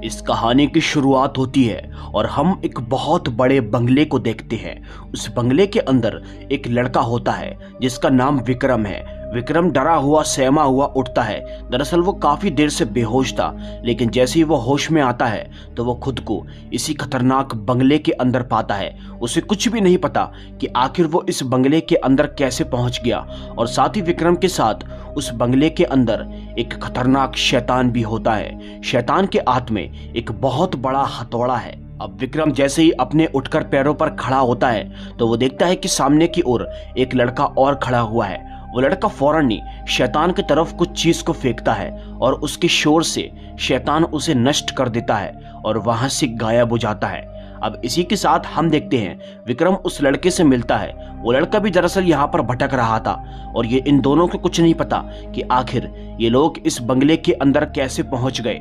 इस कहानी की शुरुआत होती है और हम एक बहुत बड़े बंगले को देखते हैं। उस बंगले के अंदर एक लड़का होता है जिसका नाम विक्रम है। विक्रम डरा हुआ सहमा हुआ उठता है। दरअसल वो काफी देर से बेहोश था, लेकिन जैसे ही वो होश में आता है तो वो खुद को इसी खतरनाक बंगले के अंदर पाता है। उसे कुछ भी नहीं पता कि आखिर वो इस बंगले के अंदर कैसे पहुंच गया, और साथ ही विक्रम के साथ उस बंगले के अंदर एक खतरनाक शैतान भी होता है। शैतान के हाथ में एक बहुत बड़ा हथौड़ा है। अब विक्रम जैसे ही अपने उठकर पैरों पर खड़ा होता है तो वो देखता है कि सामने की ओर एक लड़का और खड़ा हुआ है। वो लड़का फौरन ही शैतान की तरफ कुछ चीज को फेंकता है और उसके शोर से शैतान उसे नष्ट कर देता है और वहां से गायब हो जाता है। अब इसी के साथ हम देखते हैं विक्रम उस लड़के से मिलता है। वो लड़का भी दरअसल यहाँ पर भटक रहा था और ये इन दोनों को कुछ नहीं पता कि आखिर ये लोग इस बंगले के अंदर कैसे पहुंच गए।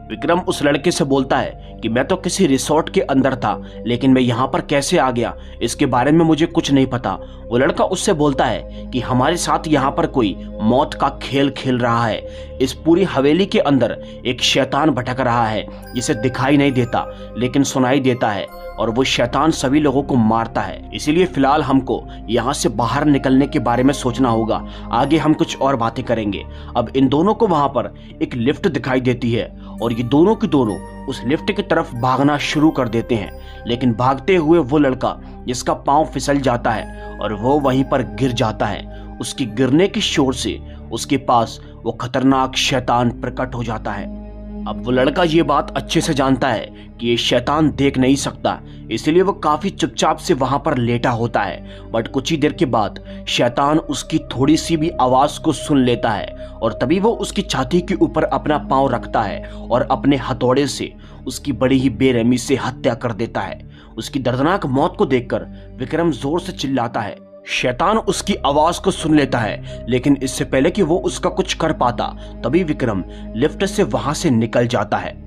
विक्रम उस लड़के से बोलता है कि मैं तो किसी रिसोर्ट के अंदर था, लेकिन मैं यहाँ पर कैसे आ गया इसके बारे में मुझे कुछ नहीं पता। वो लड़का उससे बोलता है कि हमारे साथ यहाँ पर कोई मौत का खेल खेल रहा है। इस पूरी हवेली के अंदर एक शैतान भटक रहा है जिसे दिखाई नहीं देता लेकिन सुनाई देता है, और वो शैतान सभी लोगों को मारता है। इसीलिए फिलहाल हमको यहाँ से बाहर निकलने के बारे में सोचना होगा। आगे हम कुछ और बातें करेंगे। अब इन दोनों को वहां पर एक लिफ्ट दिखाई देती है और ये दोनों के दोनों उस लिफ्ट की तरफ भागना शुरू कर देते हैं, लेकिन भागते हुए वो लड़का जिसका पांव फिसल जाता है और वो वहीं पर गिर जाता है। उसके गिरने के शोर से उसके पास वो खतरनाक शैतान प्रकट हो जाता है। अब वो लड़का ये बात अच्छे से जानता है कि ये शैतान देख नहीं सकता, इसलिए वो काफी चुपचाप से वहां पर लेटा होता है। बट कुछ ही देर के बाद शैतान उसकी थोड़ी सी भी आवाज को सुन लेता है और तभी वो उसकी छाती के ऊपर अपना पांव रखता है और अपने हथौड़े से उसकी बड़ी ही बेरहमी से हत्या कर देता है। उसकी दर्दनाक मौत को देखकर विक्रम जोर से चिल्लाता है। शैतान उसकी आवाज को सुन लेता है, लेकिन इससे पहले कि वो उसका कुछ कर पाता तभी विक्रम लिफ्ट से वहां से निकल जाता है।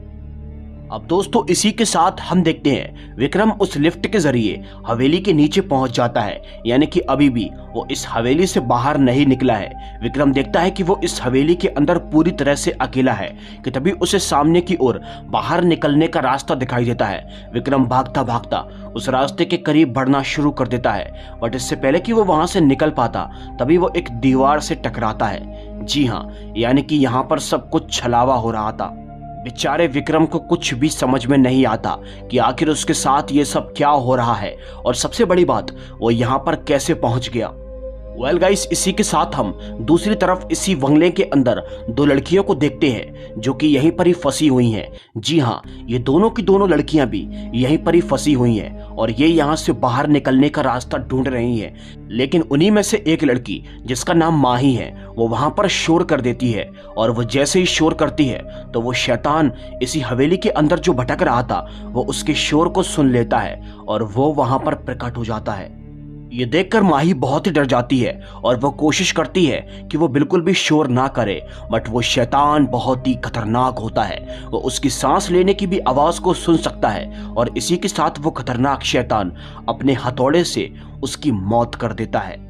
अब दोस्तों इसी के साथ हम देखते हैं विक्रम उस लिफ्ट के जरिए हवेली के नीचे पहुंच जाता है, यानी कि अभी भी वो इस हवेली से बाहर नहीं निकला है। विक्रम देखता है कि वो इस हवेली के अंदर पूरी तरह से अकेला है कि तभी उसे सामने की ओर बाहर निकलने का रास्ता दिखाई देता है। विक्रम भागता भागता उस रास्ते के करीब बढ़ना शुरू कर देता है, बट इससे पहले कि वो वहां से निकल पाता तभी वो एक दीवार से टकराता है। जी हाँ, यानी कि यहाँ पर सब कुछ छलावा हो रहा था। बेचारे विक्रम को कुछ भी समझ में नहीं आता कि आखिर उसके साथ ये सब क्या हो रहा है, और सबसे बड़ी बात वो यहाँ पर कैसे पहुंच गया। वेल गाइस, इसी के साथ हम दूसरी तरफ इसी बंगले के अंदर दो लड़कियों को देखते हैं जो कि यहीं पर ही फंसी हुई हैं। जी हाँ, ये दोनों की दोनों लड़कियां भी यहीं पर ही फंसी हुई हैं और ये यहाँ से बाहर निकलने का रास्ता ढूंढ रही हैं। लेकिन उन्हीं में से एक लड़की जिसका नाम माही है वो वहां पर शोर कर देती है, और वो जैसे ही शोर करती है तो वो शैतान इसी हवेली के अंदर जो भटक रहा था वो उसके शोर को सुन लेता है और वो वहां पर प्रकट हो जाता है। ये देखकर माही बहुत ही डर जाती है और वो कोशिश करती है कि वो बिल्कुल भी शोर ना करे, बट वो शैतान बहुत ही खतरनाक होता है। वो उसकी सांस लेने की भी आवाज को सुन सकता है और इसी के साथ वो खतरनाक शैतान अपने हथौड़े से उसकी मौत कर देता है।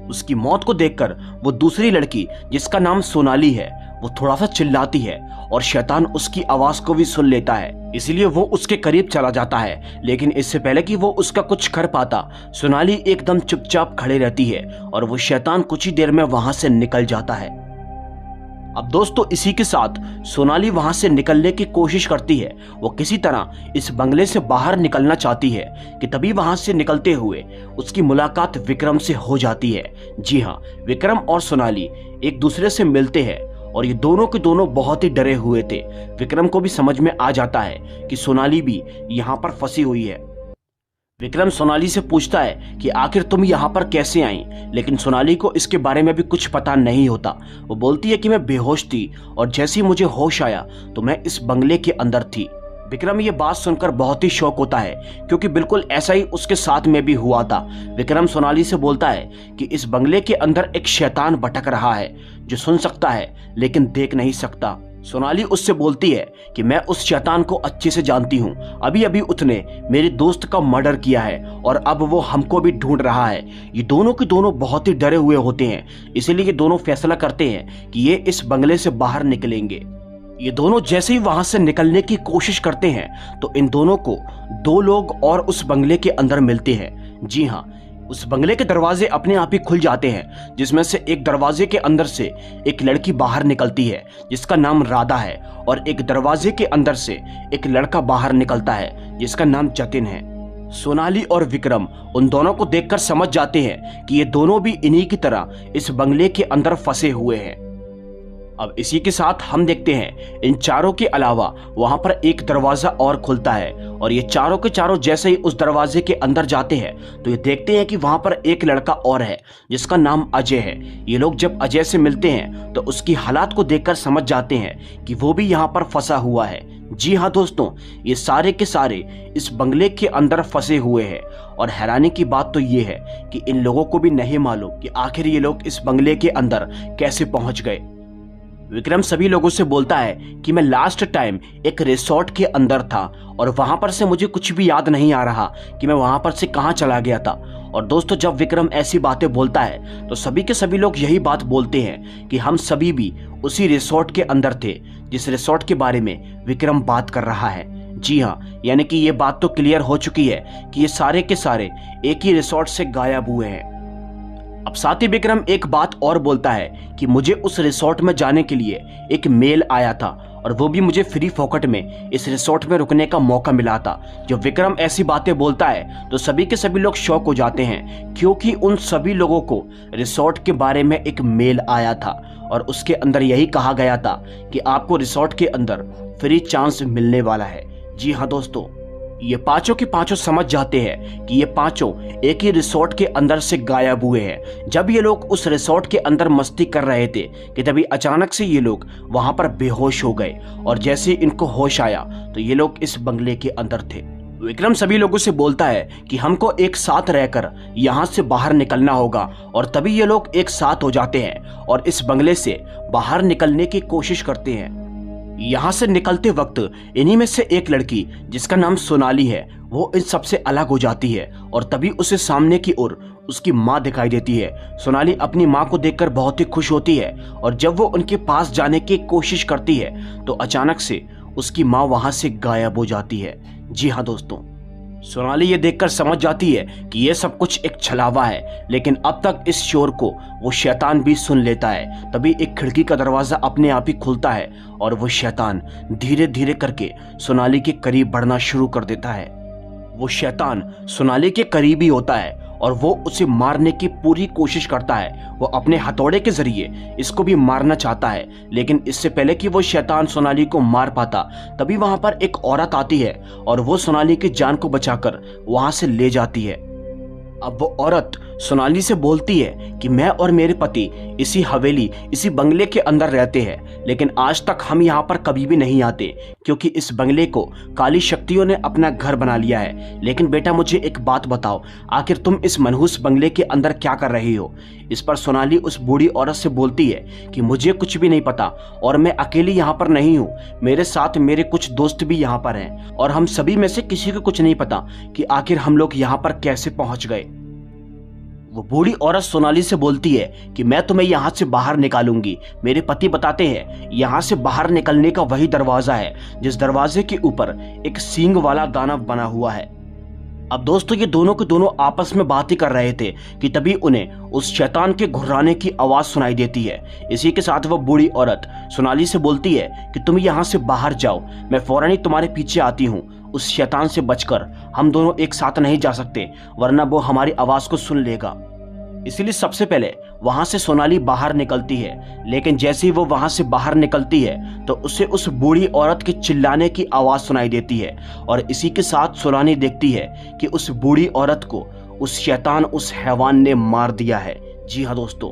उसकी मौत को देखकर वो दूसरी लड़की जिसका नाम सोनाली है वो थोड़ा सा चिल्लाती है और शैतान उसकी आवाज को भी सुन लेता है, इसीलिए वो उसके करीब चला जाता है। लेकिन इससे पहले कि वो उसका कुछ कर पाता सोनाली एकदम चुपचाप खड़े रहती है और वो शैतान कुछ ही देर में वहां से निकल जाता है। अब दोस्तों इसी के साथ सोनाली वहां से निकलने की कोशिश करती है। वो किसी तरह इस बंगले से बाहर निकलना चाहती है कि तभी वहां से निकलते हुए उसकी मुलाकात विक्रम से हो जाती है। जी हाँ, विक्रम और सोनाली एक दूसरे से मिलते हैं और ये दोनों के दोनों बहुत ही डरे हुए थे। विक्रम को भी समझ में आ जाता है कि सोनाली भी यहाँ पर फंसी हुई है। विक्रम सोनाली से पूछता है कि आखिर तुम यहाँ पर कैसे आई, लेकिन सोनाली को इसके बारे में भी कुछ पता नहीं होता। वो बोलती है कि मैं बेहोश थी और जैसे ही मुझे होश आया तो मैं इस बंगले के अंदर थी। विक्रम ये बात सुनकर बहुत ही शौक होता है क्योंकि बिल्कुल ऐसा ही उसके साथ में भी हुआ था। विक्रम सोनाली से बोलता है कि इस बंगले के अंदर एक शैतान भटक रहा है जो सुन सकता है लेकिन देख नहीं सकता। सोनाली उससे बोलती है कि मैं उस शैतान को अच्छे से जानती हूँ, अभी अभी उसने मेरे दोस्त का मर्डर किया है और अब वो हमको भी ढूंढ रहा है। ये दोनों के दोनों बहुत ही डरे हुए होते हैं, इसीलिए ये दोनों फैसला करते हैं कि ये इस बंगले से बाहर निकलेंगे। ये दोनों जैसे ही वहां से निकलने की कोशिश करते हैं तो इन दोनों को दो लोग और उस बंगले के अंदर मिलते हैं। जी हाँ, उस बंगले के दरवाजे अपने आप ही खुल जाते हैं, जिसमें से एक दरवाजे के अंदर से एक लड़की बाहर निकलती है जिसका नाम राधा है, और एक दरवाजे के अंदर से एक लड़का बाहर निकलता है जिसका नाम जतिन है। सोनाली और विक्रम उन दोनों को देखकर समझ जाते हैं कि ये दोनों भी इन्हीं की तरह इस बंगले के अंदर फंसे हुए हैं। अब इसी के साथ हम देखते हैं इन चारों के अलावा वहां पर एक दरवाजा और खुलता है, और ये चारों के चारों जैसे ही उस दरवाजे के अंदर जाते हैं तो ये देखते हैं कि वहां पर एक लड़का और है जिसका नाम अजय है। ये लोग जब अजय से मिलते हैं तो उसकी हालात को देखकर समझ जाते हैं कि वो भी यहाँ पर फंसा हुआ है। जी हाँ दोस्तों, ये सारे के सारे इस बंगले के अंदर फंसे हुए हैं, और हैरानी की बात तो ये है कि इन लोगों को भी नहीं मालूम कि आखिर ये लोग इस बंगले के अंदर कैसे पहुंच गए। विक्रम सभी लोगों से बोलता है कि मैं लास्ट टाइम एक रिसोर्ट के अंदर था और वहां पर से मुझे कुछ भी याद नहीं आ रहा कि मैं वहां पर से कहां चला गया था। और दोस्तों, जब विक्रम ऐसी बातें बोलता है तो सभी के सभी लोग यही बात बोलते हैं कि हम सभी भी उसी रिसोर्ट के अंदर थे जिस रिसोर्ट के बारे में विक्रम बात कर रहा है। जी हाँ, यानी कि ये बात तो क्लियर हो चुकी है कि ये सारे के सारे एक ही रिसोर्ट से गायब हुए हैं। अब साथ ही विक्रम एक बात और बोलता है कि मुझे उस रिसोर्ट में जाने के लिए एक मेल आया था, और वो भी मुझे फ्री फोकट में इस रिसोर्ट में रुकने का मौका मिला था। जब विक्रम ऐसी बातें बोलता है तो सभी के सभी लोग शॉक हो जाते हैं, क्योंकि उन सभी लोगों को रिसोर्ट के बारे में एक मेल आया था और उसके अंदर यही कहा गया था कि आपको रिसोर्ट के अंदर फ्री चांस मिलने वाला है। जी हाँ दोस्तों, ये पांचों के पांचों समझ जाते हैं कि ये पांचों एक ही रिसोर्ट के अंदर से गायब हुए हैं। जब ये लोग उस रिसोर्ट के अंदर मस्ती कर रहे थे कि तभी अचानक से ये लोग वहां पर बेहोश हो गए, और जैसे इनको होश आया तो ये लोग इस बंगले के अंदर थे। विक्रम सभी लोगों से बोलता है कि हमको एक साथ रहकर यहाँ से बाहर निकलना होगा, और तभी ये लोग एक साथ हो जाते हैं और इस बंगले से बाहर निकलने की कोशिश करते हैं। यहाँ से निकलते वक्त इन्हीं में से एक लड़की जिसका नाम सोनाली है वो इन सबसे अलग हो जाती है, और तभी उसे सामने की ओर उसकी माँ दिखाई देती है। सोनाली अपनी माँ को देखकर बहुत ही खुश होती है, और जब वो उनके पास जाने की कोशिश करती है तो अचानक से उसकी माँ वहां से गायब हो जाती है। जी हाँ दोस्तों, सोनाली ये देखकर समझ जाती है कि ये सब कुछ एक छलावा है, लेकिन अब तक इस शोर को वो शैतान भी सुन लेता है। तभी एक खिड़की का दरवाजा अपने आप ही खुलता है और वो शैतान धीरे धीरे करके सोनाली के करीब बढ़ना शुरू कर देता है। वो शैतान सोनाली के करीब ही होता है और वो उसे मारने की पूरी कोशिश करता है। वो अपने हथौड़े के जरिए इसको भी मारना चाहता है, लेकिन इससे पहले कि वो शैतान सोनाली को मार पाता तभी वहां पर एक औरत आती है और वो सोनाली की जान को बचाकर वहां से ले जाती है। अब वो औरत सोनाली से बोलती है कि मैं और मेरे पति इसी हवेली, इसी बंगले के अंदर रहते हैं, लेकिन आज तक हम यहाँ पर कभी भी नहीं आते क्योंकि इस बंगले को काली शक्तियों ने अपना घर बना लिया है। लेकिन बेटा मुझे एक बात बताओ, आखिर तुम इस मनहूस बंगले के अंदर क्या कर रही हो? इस पर सोनाली उस बूढ़ी औरत से बोलती है कि मुझे कुछ भी नहीं पता और मैं अकेली यहाँ पर नहीं हूँ, मेरे साथ मेरे कुछ दोस्त भी यहाँ पर हैं और हम सभी में से किसी को कुछ नहीं पता कि आखिर हम लोग यहाँ पर कैसे पहुंच गए। वो बूढ़ी औरत सोनाली से बोलती है कि मैं तुम्हें यहाँ से बाहर निकालूंगी। मेरे पति बताते हैं यहाँ से बाहर निकलने का वही दरवाजा है जिस दरवाजे के ऊपर एक सींग वाला दानव बना हुआ है। अब दोस्तों ये दोनों के दोनों आपस में बात ही कर रहे थे कि तभी उन्हें उस शैतान के घुर्राने की आवाज सुनाई देती है। इसी के साथ वह बूढ़ी औरत सोनाली से बोलती है कि तुम यहाँ से बाहर जाओ, मैं फौरन ही तुम्हारे पीछे आती हूँ। उस शैतान से बचकर हम दोनों एक साथ नहीं जा सकते वरना वो हमारी आवाज को सुन लेगा। इसलिए सबसे पहले वहां से सोनाली बाहर निकलती है, लेकिन जैसे ही वो वहां से बाहर निकलती है तो उसे उस बूढ़ी औरत के चिल्लाने की आवाज सुनाई देती है और इसी के साथ सोनाली देखती है कि उस बूढ़ी औरत को उस शैतान, उस हैवान ने मार दिया है। जी हाँ दोस्तों,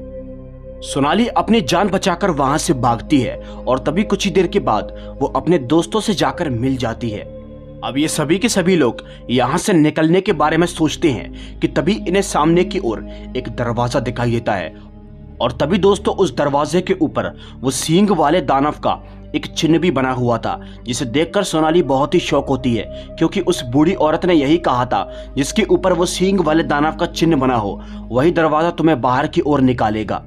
सोनाली अपनी जान बचाकर वहां से भागती है और तभी कुछ ही देर के बाद वो अपने दोस्तों से जाकर मिल जाती है। अब ये सभी के सभी लोग यहाँ से निकलने के बारे में सोचते हैं कि तभी इन्हें सामने की ओर एक दरवाजा दिखाई देता है और तभी दोस्तों उस दरवाजे के ऊपर वो सींग वाले दानव का एक चिन्ह भी बना हुआ था, जिसे देखकर सोनाली बहुत ही शौक होती है क्योंकि उस बूढ़ी औरत ने यही कहा था जिसके ऊपर वो सींग वाले दानव का चिन्ह बना हो वही दरवाजा तुम्हें बाहर की ओर निकालेगा।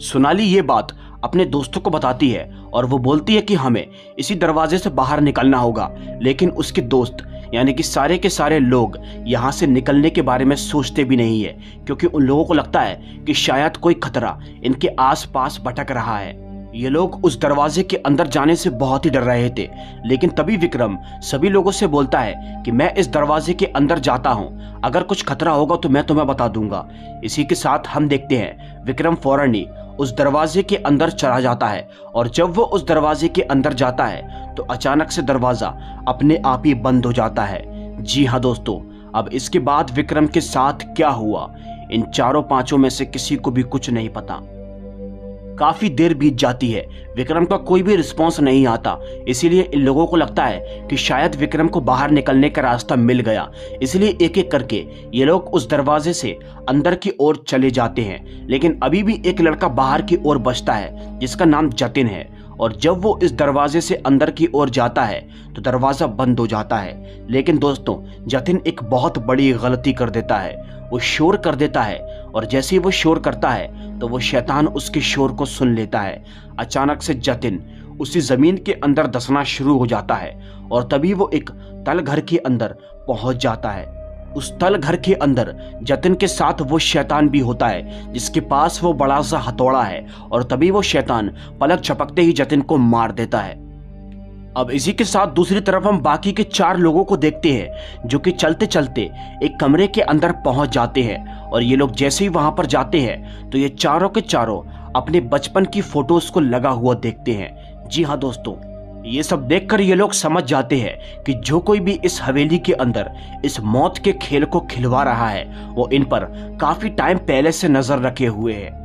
सोनाली ये बात अपने दोस्तों को बताती है और वो बोलती है कि हमें इसी दरवाजे से बाहर निकलना होगा। लेकिन उसके दोस्त यानी कि सारे के सारे लोग यहाँ से निकलने के बारे में सोचते भी नहीं है, क्योंकि उन लोगों को लगता है कि शायद कोई खतरा इनके आसपास भटक रहा है। ये लोग उस दरवाजे के अंदर जाने से बहुत ही डर रहे थे, लेकिन तभी विक्रम सभी लोगों से बोलता है कि मैं इस दरवाजे के अंदर जाता हूँ, अगर कुछ खतरा होगा तो मैं तुम्हें बता दूंगा। इसी के साथ हम देखते हैं विक्रम फौरन ही उस दरवाजे के अंदर चला जाता है, और जब वो उस दरवाजे के अंदर जाता है तो अचानक से दरवाजा अपने आप ही बंद हो जाता है। जी हाँ दोस्तों, अब इसके बाद विक्रम के साथ क्या हुआ इन चारों पांचों में से किसी को भी कुछ नहीं पता। काफी देर बीत जाती है, विक्रम का कोई भी रिस्पॉन्स नहीं आता, इसीलिए इन लोगों को लगता है कि शायद विक्रम को बाहर निकलने का रास्ता मिल गया। इसलिए एक एक करके ये लोग उस दरवाजे से अंदर की ओर चले जाते हैं, लेकिन अभी भी एक लड़का बाहर की ओर बचता है जिसका नाम जतिन है। और जब वो इस दरवाजे से अंदर की ओर जाता है तो दरवाजा बंद हो जाता है। लेकिन दोस्तों, जतिन एक बहुत बड़ी गलती कर देता है, वो शोर कर देता है, और जैसे ही वो शोर करता है तो वो शैतान उसके शोर को सुन लेता है। अचानक से जतिन उसी जमीन के अंदर धंसना शुरू हो जाता है, और तभी वो एक तल घर के अंदर पहुंच जाता है। उस तल घर के अंदर जतिन के साथ वो शैतान भी होता है जिसके पास वो बड़ा सा हथौड़ा है, और तभी वो शैतान पलक झपकते ही जतिन को मार देता है। अब इसी के साथ दूसरी तरफ हम बाकी के 4 लोगों को देखते हैं जो कि चलते चलते एक कमरे के अंदर पहुंच जाते हैं। और ये लोग जैसे ही वहां पर जाते हैं तो ये चारों के चारों अपने बचपन की फोटोज को लगा हुआ देखते हैं। जी हाँ दोस्तों, ये सब देखकर ये लोग समझ जाते हैं कि जो कोई भी इस हवेली के अंदर इस मौत के खेल को खिलवा रहा है वो इन पर काफी टाइम पहले से नजर रखे हुए है।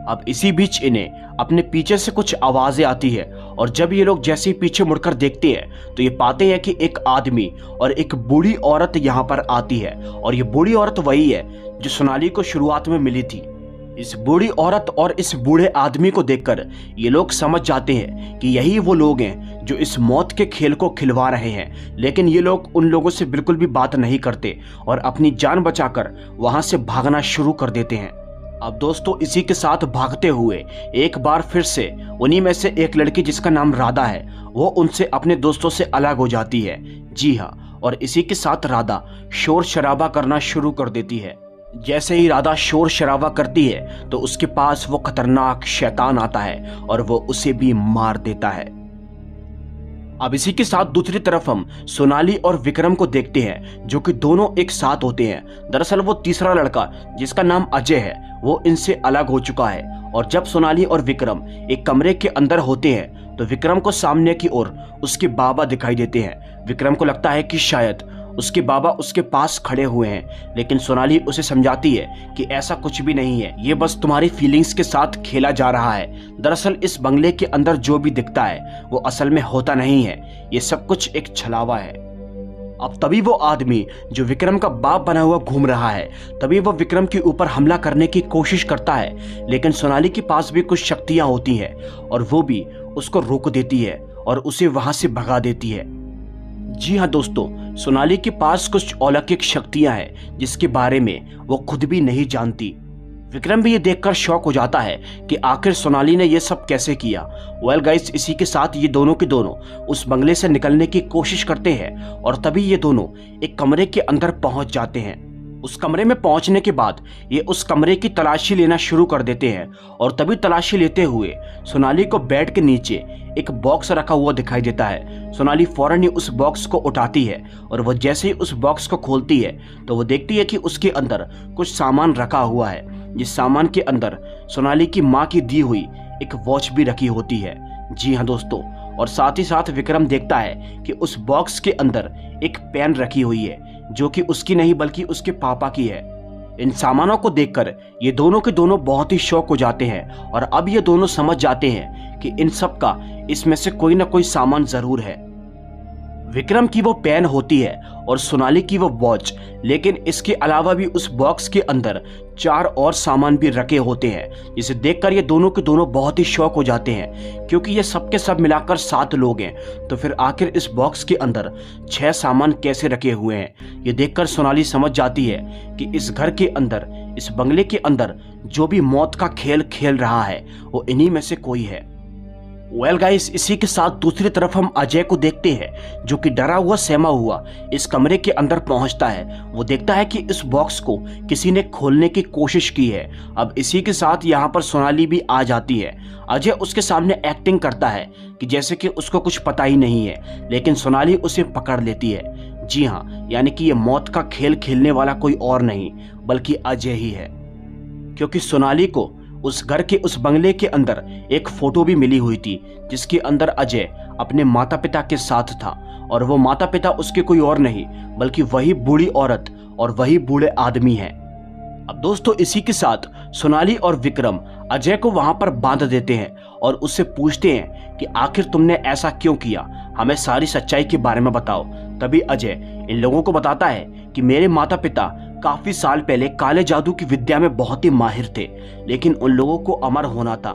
अब इसी बीच इन्हें अपने पीछे से कुछ आवाजें आती है, और जब ये लोग जैसे ही पीछे मुड़कर देखते हैं तो ये पाते हैं कि एक आदमी और एक बूढ़ी औरत यहाँ पर आती है। और ये बूढ़ी औरत वही है जो सोनाली को शुरुआत में मिली थी। इस बूढ़ी औरत और इस बूढ़े आदमी को देखकर ये लोग समझ जाते हैं कि यही वो लोग हैं जो इस मौत के खेल को खिलवा रहे हैं। लेकिन ये लोग उन लोगों से बिल्कुल भी बात नहीं करते और अपनी जान बचाकर वहां से भागना शुरू कर देते हैं। अब दोस्तों, इसी के साथ भागते हुए एक बार फिर से उन्हीं में से एक लड़की जिसका नाम राधा है वो उनसे अपने दोस्तों से अलग हो जाती है। जी हाँ, और इसी के साथ राधा शोर शराबा करना शुरू कर देती है। जैसे ही राधा शोर शराबा करती है तो उसके पास वो खतरनाक शैतान आता है और वो उसे भी मार देता है। अब इसी के साथ दूसरी तरफ हम सोनाली और विक्रम को देखते हैं जो कि दोनों एक साथ होते हैं। दरअसल वो तीसरा लड़का जिसका नाम अजय है वो इनसे अलग हो चुका है। और जब सोनाली और विक्रम एक कमरे के अंदर होते हैं तो विक्रम को सामने की ओर उसके बाबा दिखाई देते हैं। विक्रम को लगता है कि शायद उसके बाबा उसके पास खड़े हुए हैं, लेकिन सोनाली उसे समझाती है कि ऐसा कुछ भी नहीं है, ये बस तुम्हारी फीलिंग्स के साथ खेला जा रहा है। दरअसल इस बंगले के अंदर जो भी दिखता है वो असल में होता नहीं है, ये सब कुछ एक छलावा है। अब तभी वो आदमी जो विक्रम का बाप बना हुआ घूम रहा है, तभी वो विक्रम के ऊपर हमला करने की कोशिश करता है, लेकिन सोनाली के पास भी कुछ शक्तियां होती हैं और वो भी उसको रोक देती है और उसे वहां से भगा देती है। जी हाँ दोस्तों, सोनाली के पास कुछ अलौकिक शक्तियां हैं जिसके बारे में वो खुद भी नहीं जानती। विक्रम भी ये देखकर शॉक हो जाता है कि आखिर सोनाली ने ये सब कैसे किया। वेल गाइस, इसी के साथ ये दोनों के दोनों उस बंगले से निकलने की कोशिश करते हैं और तभी ये दोनों एक कमरे के अंदर पहुंच जाते हैं। उस कमरे में पहुंचने के बाद ये उस कमरे की तलाशी लेना शुरू कर देते हैं और तभी तलाशी लेते हुए सोनाली को बेड के नीचे एक बॉक्स रखा हुआ दिखाई देता है। सोनाली फौरन ही उस बॉक्स को उठाती है और वो जैसे ही उस बॉक्स को खोलती है तो वो देखती है कि उसके अंदर कुछ सामान रखा हुआ है, जिस सामान के अंदर सोनाली की माँ की दी हुई एक वॉच भी रखी होती है। जी हाँ दोस्तों, और साथ ही साथ विक्रम देखता है कि उस बॉक्स के अंदर एक पेन रखी हुई है जो कि उसकी नहीं बल्कि उसके पापा की है। इन सामानों को देखकर ये दोनों के दोनों बहुत ही शौक हो जाते हैं और अब ये दोनों समझ जाते हैं कि इन सब का इसमें से कोई ना कोई सामान जरूर है। विक्रम की वो पेन होती है और सोनाली की वो वॉच, लेकिन इसके अलावा भी उस बॉक्स के अंदर 4 और सामान भी रखे होते हैं, जिसे देखकर ये दोनों के दोनों बहुत ही शॉक हो जाते हैं, क्योंकि ये सब के सब मिलाकर 7 लोग हैं। तो फिर आखिर इस बॉक्स के अंदर 6 सामान कैसे रखे हुए हैं? ये देखकर सोनाली समझ जाती है कि इस घर के अंदर, इस बंगले के अंदर जो भी मौत का खेल खेल रहा है वो इन्हीं में से कोई है। वेल गाइस, इसी के साथ दूसरी तरफ हम अजय को देखते हैं, जो कि डरा हुआ सहमा हुआ इस कमरे के अंदर पहुंचता है। वो देखता है कि इस बॉक्स को किसी ने खोलने की कोशिश की है। अब इसी के साथ यहाँ पर सोनाली भी आ जाती है। अजय उसके सामने एक्टिंग करता है कि जैसे कि उसको कुछ पता ही नहीं है, लेकिन सोनाली उसे पकड़ लेती है। जी हाँ, यानी कि ये मौत का खेल खेलने वाला कोई और नहीं बल्कि अजय ही है, क्योंकि सोनाली को उस घर के उस बंगले के अंदर एक फोटो भी मिली हुई थी, जिसके अंदर अजय अपने माता पिता के साथ था, और वो माता पिता उसके कोई और नहीं बल्कि वही बूढ़ी औरत और वही बूढ़े आदमी हैं। अब दोस्तों, इसी के साथ सोनाली और विक्रम अजय को वहां पर बांध देते हैं और उससे पूछते हैं कि आखिर तुमने ऐसा क्यों किया, हमें सारी सच्चाई के बारे में बताओ। तभी अजय इन लोगों को बताता है कि मेरे माता पिता काफी साल पहले काले जादू की विद्या में बहुत ही माहिर थे, लेकिन उन लोगों को अमर होना था,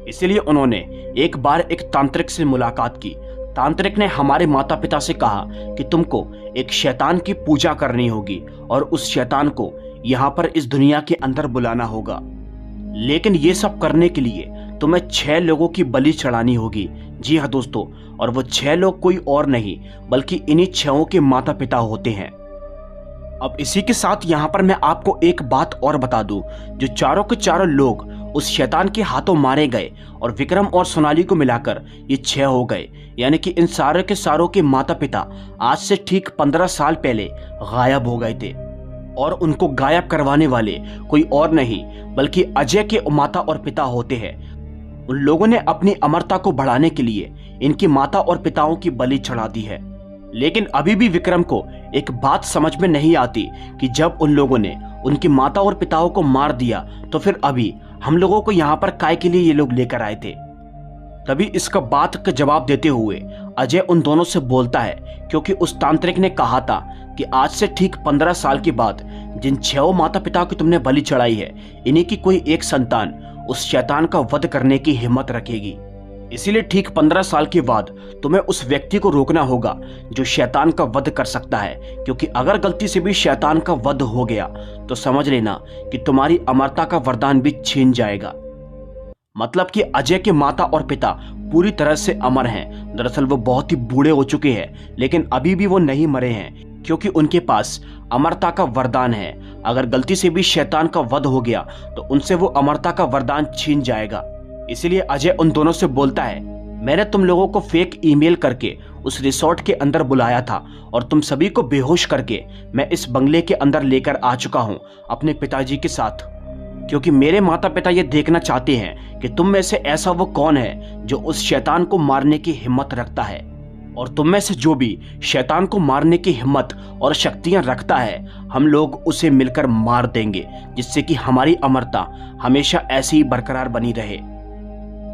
इसलिए उन्होंने एक बार एक तांत्रिक से मुलाकात की। तांत्रिक ने हमारे माता पिता से कहा कि तुमको एक शैतान की पूजा करनी होगी और उस शैतान को यहाँ पर इस दुनिया के अंदर बुलाना होगा, लेकिन ये सब करने के लिए तुम्हें 6 लोगों की बलि चढ़ानी होगी। जी हाँ दोस्तों, और वो 6 लोग कोई और नहीं बल्कि इन्हीं 6 के माता पिता होते हैं। अब इसी के साथ यहाँ पर मैं आपको एक बात और बता दूं, जो चारों के चारों लोग उस शैतान के हाथों मारे गए और विक्रम और सोनाली को मिलाकर ये 6 हो गए, यानी कि इन सारे के सारों के माता पिता आज से ठीक 15 साल पहले गायब हो गए थे, और उनको गायब करवाने वाले कोई और नहीं बल्कि अजय के माता और पिता होते हैं। उन लोगों ने अपनी अमरता को बढ़ाने के लिए इनकी माता और पिताओं की बलि चढ़ा दी है। लेकिन अभी भी विक्रम को एक बात समझ में नहीं आती कि जब उन लोगों ने उनकी माता और पिताओं को मार दिया तो फिर अभी हम लोगों को यहाँ पर काय के लिए ये लोग लेकर आए थे। तभी इसका बात का जवाब देते हुए अजय उन दोनों से बोलता है, क्योंकि उस तांत्रिक ने कहा था कि आज से ठीक 15 साल के बाद जिन 6 माता पिता की तुमने बलि चढ़ाई है, इन्हीं की कोई एक संतान उस शैतान का वध करने की हिम्मत रखेगी। इसीलिए ठीक 15 साल के बाद तुम्हें उस व्यक्ति को रोकना होगा जो शैतान का वध कर सकता है, क्योंकि अगर गलती से भी शैतान का वध हो गया तो समझ लेना कि तुम्हारी अमरता का वरदान भी छीन जाएगा। मतलब कि अजय के माता और पिता पूरी तरह से अमर हैं। दरअसल वो बहुत ही बूढ़े हो चुके हैं, लेकिन अभी भी वो नहीं मरे हैं, क्योंकि उनके पास अमरता का वरदान है। अगर गलती से भी शैतान का वध हो गया तो उनसे वो अमरता का वरदान छीन जाएगा। इसलिए अजय उन दोनों से बोलता है, मैंने तुम लोगों को फेक ईमेल करके उस रिसोर्ट के अंदर बुलाया था और तुम सभी को बेहोश करके मैं इस बंगले के अंदर लेकर आ चुका हूं अपने पिताजी के साथ, क्योंकि मेरे माता पिता ये देखना चाहते हैं कि तुम में से ऐसा वो कौन है जो उस शैतान को मारने की हिम्मत रखता है, और तुम में से जो भी शैतान को मारने की हिम्मत और शक्तियां रखता है, हम लोग उसे मिलकर मार देंगे, जिससे कि हमारी अमरता हमेशा ऐसी ही बरकरार बनी रहे।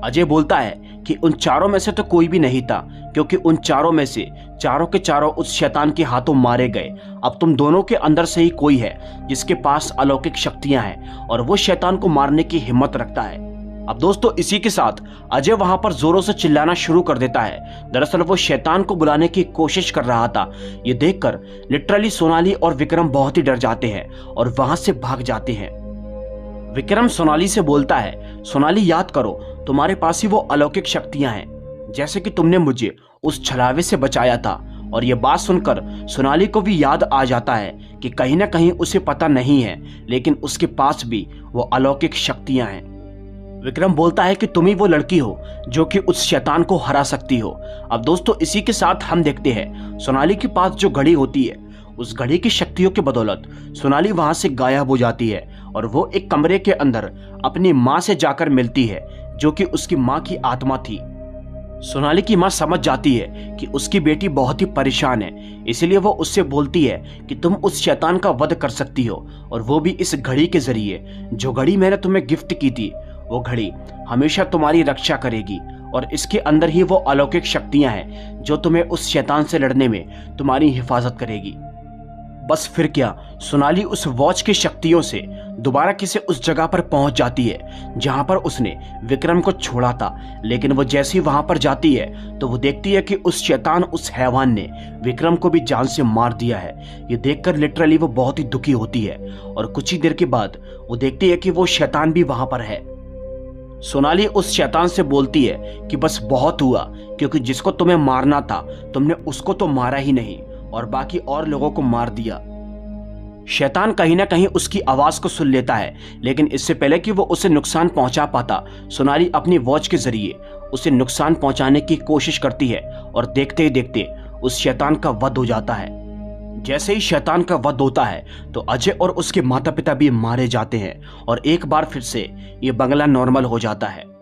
अजय बोलता है कि उन चारों में से तो कोई भी नहीं था, क्योंकि उन चारों में से चारों के चारों उस शैतान के हाथों मारे गए। अब तुम दोनों के अंदर से ही कोई है जिसके पास अलौकिक शक्तियां हैं और वो शैतान को मारने की हिम्मत रखता है। अब दोस्तों, इसी के साथ अजय वहां पर जोरों से चिल्लाना शुरू कर देता है। दरअसल वो शैतान को बुलाने की कोशिश कर रहा था। ये देखकर लिटरली सोनाली और विक्रम बहुत ही डर जाते हैं और वहां से भाग जाते हैं। विक्रम सोनाली से बोलता है, सोनाली याद करो, तुम्हारे पास ही वो अलौकिक शक्तियां हैं, जैसे कि तुमने मुझे उस छलावे से बचाया था। और ये बात सुनकर सोनाली को भी याद आ जाता है कि कहीं ना कहीं उसे पता नहीं है, लेकिन उसके पास भी वो अलौकिक शक्तियां हैं। विक्रम बोलता है कि तुम ही वो लड़की हो जो कि उस शैतान को हरा सकती हो। अब दोस्तों, इसी के साथ हम देखते हैं सोनाली के पास जो घड़ी होती है, उस घड़ी की शक्तियों के बदौलत सोनाली वहां से गायब हो जाती है और वो एक कमरे के अंदर अपनी माँ से जाकर मिलती है, जो कि उसकी माँ की आत्मा थी। सोनाली की माँ समझ जाती है कि उसकी बेटी बहुत ही परेशान है, इसलिए वो उससे बोलती है कि तुम उस शैतान का वध कर सकती हो, और वो भी इस घड़ी के जरिए। जो घड़ी मैंने तुम्हें गिफ्ट की थी, वो घड़ी हमेशा तुम्हारी रक्षा करेगी और इसके अंदर ही वो अलौकिक शक्तियां हैं जो तुम्हें उस शैतान से लड़ने में तुम्हारी हिफाजत करेगी। बस फिर क्या, सोनाली उस वॉच की शक्तियों से दोबारा किसी उस जगह पर पहुंच जाती है जहां पर उसने विक्रम को छोड़ा था। लेकिन वो जैसे ही वहां पर जाती है तो वो देखती है कि उस शैतान, उस हैवान ने विक्रम को भी जान से मार दिया है। ये देखकर लिटरली वो बहुत ही दुखी होती है और कुछ ही देर के बाद वो देखती है कि वो शैतान भी वहां पर है। सोनाली उस शैतान से बोलती है कि बस बहुत हुआ, क्योंकि जिसको तुम्हें मारना था तुमने उसको तो मारा ही नहीं और बाकी और लोगों को मार दिया। शैतान कहीं ना कहीं उसकी आवाज को सुन लेता है, लेकिन इससे पहले कि वो उसे नुकसान पहुंचा पाता, सोनाली अपनी वॉच के जरिए उसे नुकसान पहुंचाने की कोशिश करती है और देखते ही देखते उस शैतान का वध हो जाता है। जैसे ही शैतान का वध होता है तो अजय और उसके माता पिता भी मारे जाते हैं और एक बार फिर से ये बंगला नॉर्मल हो जाता है।